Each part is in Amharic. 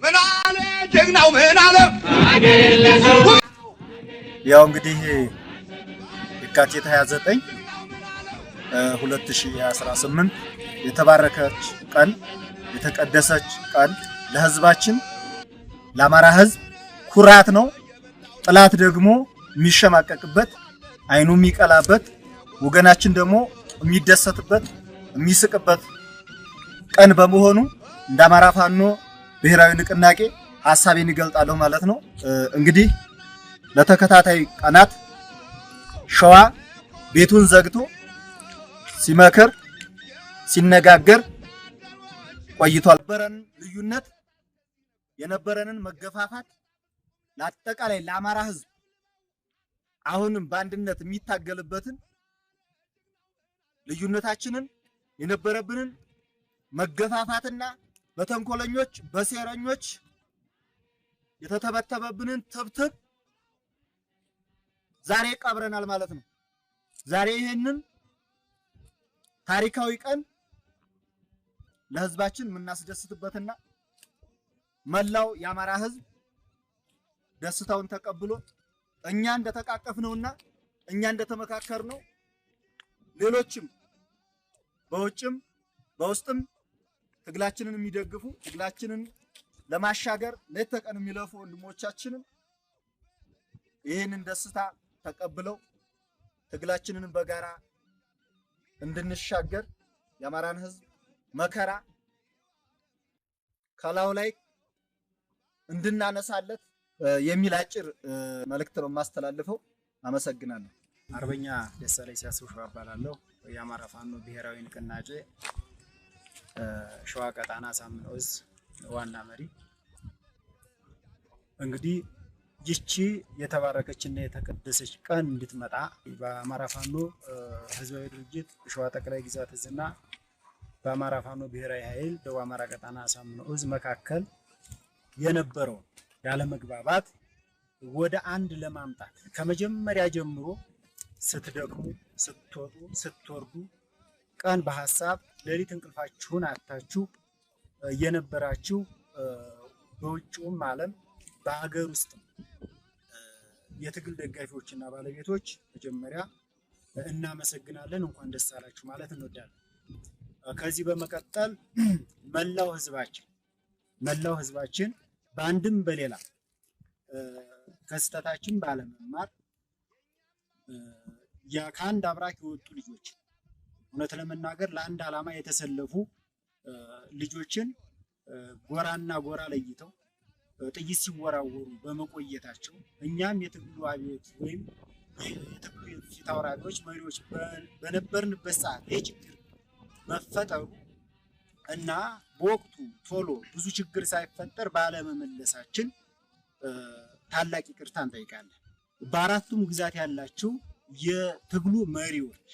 ምን አለ ጀግናው ምን አለ ያው እንግዲህ የካቲት 29 2018 የተባረከች ቀን የተቀደሰች ቀን ለህዝባችን ለአማራ ህዝብ ኩራት ነው። ጥላት ደግሞ የሚሸማቀቅበት አይኑ የሚቀላበት ወገናችን ደግሞ የሚደሰትበት የሚስቅበት ቀን በመሆኑ እንደ አማራ ፋኖ ብሔራዊ ንቅናቄ ሐሳቤን ይገልጣለሁ ማለት ነው። እንግዲህ ለተከታታይ ቀናት ሸዋ ቤቱን ዘግቶ ሲመክር ሲነጋገር ቆይቷል። የነበረን ልዩነት የነበረንን መገፋፋት ለአጠቃላይ ለአማራ ህዝብ አሁንም በአንድነት የሚታገልበትን ልዩነታችንን የነበረብንን መገፋፋትና በተንኮለኞች በሴረኞች የተተበተበብንን ትብትብ ዛሬ ቀብረናል ማለት ነው። ዛሬ ይሄንን ታሪካዊ ቀን ለህዝባችን የምናስደስትበትና መላው የአማራ ህዝብ ደስታውን ተቀብሎ እኛ እንደተቃቀፍነውና እኛ እንደተመካከርነው ሌሎችም በውጭም በውስጥም ትግላችንን የሚደግፉ ትግላችንን ለማሻገር ሌት ተቀን የሚለፉ ወንድሞቻችንን ይህንን ደስታ ተቀብለው ትግላችንን በጋራ እንድንሻገር የአማራን ህዝብ መከራ ከላዩ ላይ እንድናነሳለት የሚል አጭር መልእክት ነው የማስተላልፈው። አመሰግናለሁ። አርበኛ ደሳለኝ ሲያስቡ ሸዋ እባላለሁ። የአማራ ፋኖ ብሔራዊ ንቅናቄ ሸዋ ቀጣና አሳምነው ዕዝ ዋና መሪ። እንግዲህ ይቺ የተባረከችና የተቀደሰች ቀን እንድትመጣ በአማራ ፋኖ ህዝባዊ ድርጅት ሸዋ ጠቅላይ ግዛት ዕዝና በአማራ ፋኖ ብሔራዊ ኃይል ደቡብ አማራ ቀጣና አሳምነው ዕዝ መካከል የነበረው ያለመግባባት ወደ አንድ ለማምጣት ከመጀመሪያ ጀምሮ ስትደክሙ ስትወጡ ስትወርዱ ቀን በሐሳብ ሌሊት እንቅልፋችሁን አጥታችሁ የነበራችሁ በውጭውም ዓለም በሀገር ውስጥ የትግል ደጋፊዎችና ባለቤቶች መጀመሪያ እናመሰግናለን፣ እንኳን ደስ አላችሁ ማለት እንወዳለን። ከዚህ በመቀጠል መላው ህዝባችን በአንድም በሌላ ከስተታችን ባለመማር ከአንድ አብራክ የወጡ ልጆች እውነት ለመናገር ለአንድ ዓላማ የተሰለፉ ልጆችን ጎራና ጎራ ለይተው ጥይት ሲወራወሩ በመቆየታቸው እኛም የትግሉ አብዮት ወይም የትግሉ ፊት አውራሪዎች መሪዎች በነበርንበት ሰዓት የችግር መፈጠሩ እና በወቅቱ ቶሎ ብዙ ችግር ሳይፈጠር ባለመመለሳችን ታላቅ ይቅርታ እንጠይቃለን። በአራቱም ግዛት ያላችሁ የትግሉ መሪዎች፣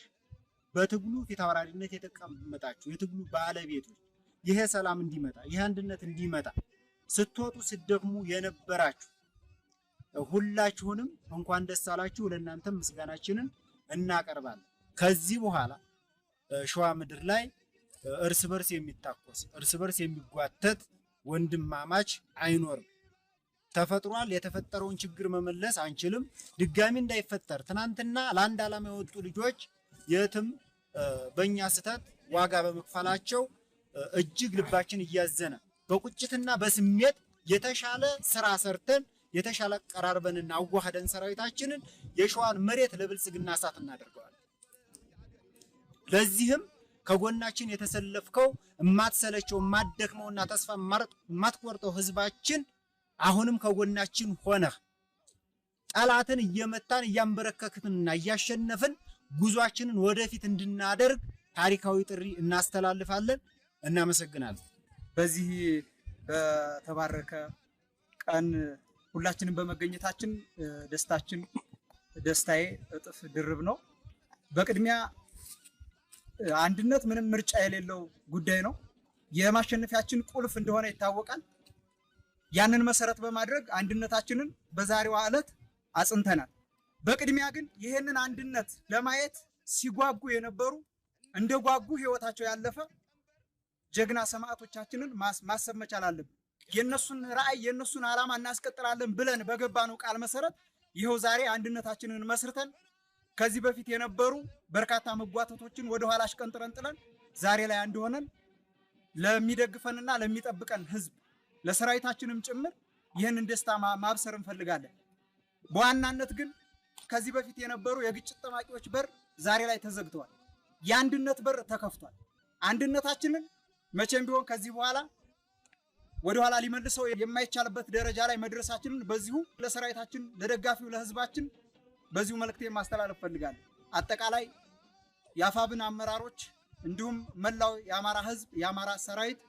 በትግሉ ፊት አውራሪነት የተቀመጣችሁ የትግሉ ባለቤቶች ይሄ ሰላም እንዲመጣ ይሄ አንድነት እንዲመጣ ስትወጡ ስትደክሙ የነበራችሁ ሁላችሁንም እንኳን ደስ አላችሁ። ለእናንተም ምስጋናችንን እናቀርባለን። ከዚህ በኋላ ሸዋ ምድር ላይ እርስ በርስ የሚታኮስ እርስ በርስ የሚጓተት ወንድማማች አይኖርም። ተፈጥሯል። የተፈጠረውን ችግር መመለስ አንችልም። ድጋሚ እንዳይፈጠር ትናንትና ለአንድ ዓላማ የወጡ ልጆች የትም በእኛ ስህተት ዋጋ በመክፈላቸው እጅግ ልባችን እያዘነ በቁጭትና በስሜት የተሻለ ስራ ሰርተን የተሻለ ቀራርበንና አዋህደን ሰራዊታችንን የሸዋን መሬት ለብልጽግና እሳት እናደርገዋለን። ለዚህም ከጎናችን የተሰለፍከው የማትሰለቸው የማትደክመውና ተስፋ የማትቆርጠው ህዝባችን አሁንም ከጎናችን ሆነህ ጠላትን እየመታን እያንበረከክንና እያሸነፍን ጉዟችንን ወደፊት እንድናደርግ ታሪካዊ ጥሪ እናስተላልፋለን። እናመሰግናለን። በዚህ በተባረከ ቀን ሁላችንም በመገኘታችን ደስታዬ እጥፍ ድርብ ነው። በቅድሚያ አንድነት ምንም ምርጫ የሌለው ጉዳይ ነው። የማሸነፊያችን ቁልፍ እንደሆነ ይታወቃል። ያንን መሰረት በማድረግ አንድነታችንን በዛሬው ዕለት አጽንተናል። በቅድሚያ ግን ይሄንን አንድነት ለማየት ሲጓጉ የነበሩ እንደጓጉ ህይወታቸው ያለፈ ጀግና ሰማዕቶቻችንን ማሰብ መቻል አለብን። የነሱን ራዕይ የነሱን ዓላማ እናስቀጥላለን ብለን በገባነው ቃል መሰረት ይሄው ዛሬ አንድነታችንን መስርተን ከዚህ በፊት የነበሩ በርካታ መጓተቶችን ወደ ኋላ አሽቀንጥረን ጥለን ዛሬ ላይ አንድ ሆነን ለሚደግፈንና ለሚጠብቀን ህዝብ ለሰራዊታችንም ጭምር ይህንን ደስታ ማብሰር እንፈልጋለን። በዋናነት ግን ከዚህ በፊት የነበሩ የግጭት ጠማቂዎች በር ዛሬ ላይ ተዘግተዋል። የአንድነት በር ተከፍቷል። አንድነታችንን መቼም ቢሆን ከዚህ በኋላ ወደ ኋላ ሊመልሰው የማይቻልበት ደረጃ ላይ መድረሳችንን በዚሁ ለሰራዊታችን ለደጋፊው ለህዝባችን በዚሁ መልእክቴን ማስተላለፍ ፈልጋለሁ። አጠቃላይ የአፋብን አመራሮች እንዲሁም መላው የአማራ ህዝብ የአማራ ሰራዊት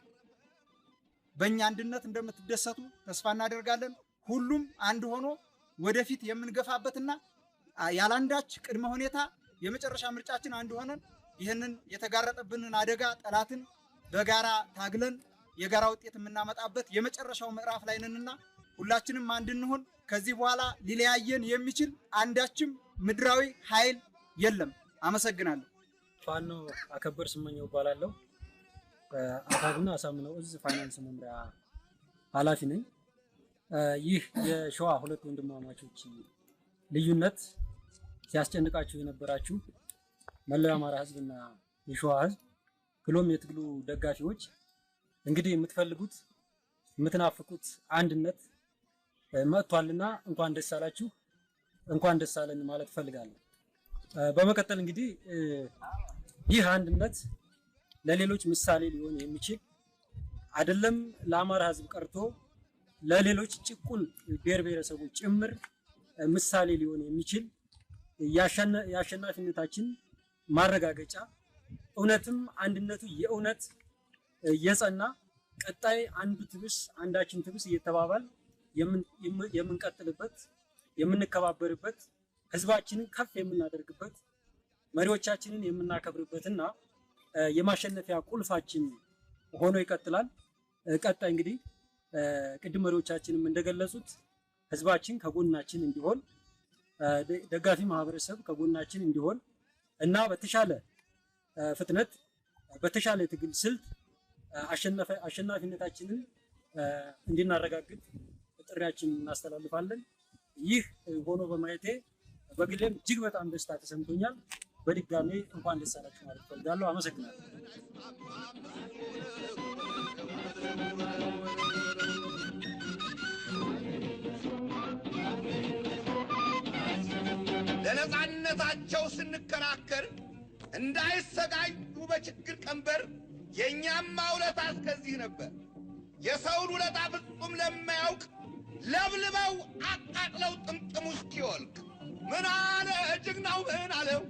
በእኛ አንድነት እንደምትደሰቱ ተስፋ እናደርጋለን። ሁሉም አንድ ሆኖ ወደፊት የምንገፋበትና ያላንዳች ቅድመ ሁኔታ የመጨረሻ ምርጫችን አንድ ሆነን ይህንን የተጋረጠብንን አደጋ ጠላትን በጋራ ታግለን የጋራ ውጤት የምናመጣበት የመጨረሻው ምዕራፍ ላይ ነንና ሁላችንም አንድ እንሁን። ከዚህ በኋላ ሊለያየን የሚችል አንዳችም ምድራዊ ኃይል የለም። አመሰግናለሁ። ፋኖ አከበር ስመኘው እባላለሁ። አፋብና አሳምነው እዝ ፋይናንስ መምሪያ ኃላፊ ነኝ። ይህ የሸዋ ሁለት ወንድማማቾች ልዩነት ሲያስጨንቃችሁ የነበራችሁ መላው የአማራ ህዝብና የሸዋ ህዝብ ብሎም የትግሉ ደጋፊዎች እንግዲህ የምትፈልጉት የምትናፍቁት አንድነት መጥቷልና እንኳን ደስ አላችሁ፣ እንኳን ደስ አለን ማለት ፈልጋለሁ። በመቀጠል እንግዲህ ይህ አንድነት ለሌሎች ምሳሌ ሊሆን የሚችል አይደለም። ለአማራ ህዝብ ቀርቶ ለሌሎች ጭቁን ብሔር ብሔረሰቦች ጭምር ምሳሌ ሊሆን የሚችል የአሸናፊነታችን ማረጋገጫ እውነትም አንድነቱ የእውነት የጸና ቀጣይ አንዱ ትብስ አንዳችን ትብስ እየተባባል የምንቀጥልበት የምንከባበርበት ህዝባችንን ከፍ የምናደርግበት መሪዎቻችንን የምናከብርበትና የማሸነፊያ ቁልፋችን ሆኖ ይቀጥላል። ቀጣይ እንግዲህ ቅድም መሪዎቻችንም እንደገለጹት ህዝባችን ከጎናችን እንዲሆን ደጋፊ ማህበረሰብ ከጎናችን እንዲሆን እና በተሻለ ፍጥነት በተሻለ ትግል ስልት አሸናፊነታችንን እንድናረጋግጥ ጥሪያችንን እናስተላልፋለን። ይህ ሆኖ በማየቴ በግሌም እጅግ በጣም ደስታ ተሰምቶኛል። በድጋሜ እንኳን ደስ አላችሁ ማለት ፈልጋለሁ። አመሰግናለሁ። ለነጻነታቸው ስንከራከር እንዳይሰቃዩ በችግር ቀንበር የኛም ውለታ እስከዚህ ነበር። የሰውን ውለታ ፍጹም ለማያውቅ ለብልበው አቃቅለው ጥምጥሙ እስኪወልቅ ምን አለ ጀግናው ምን አለው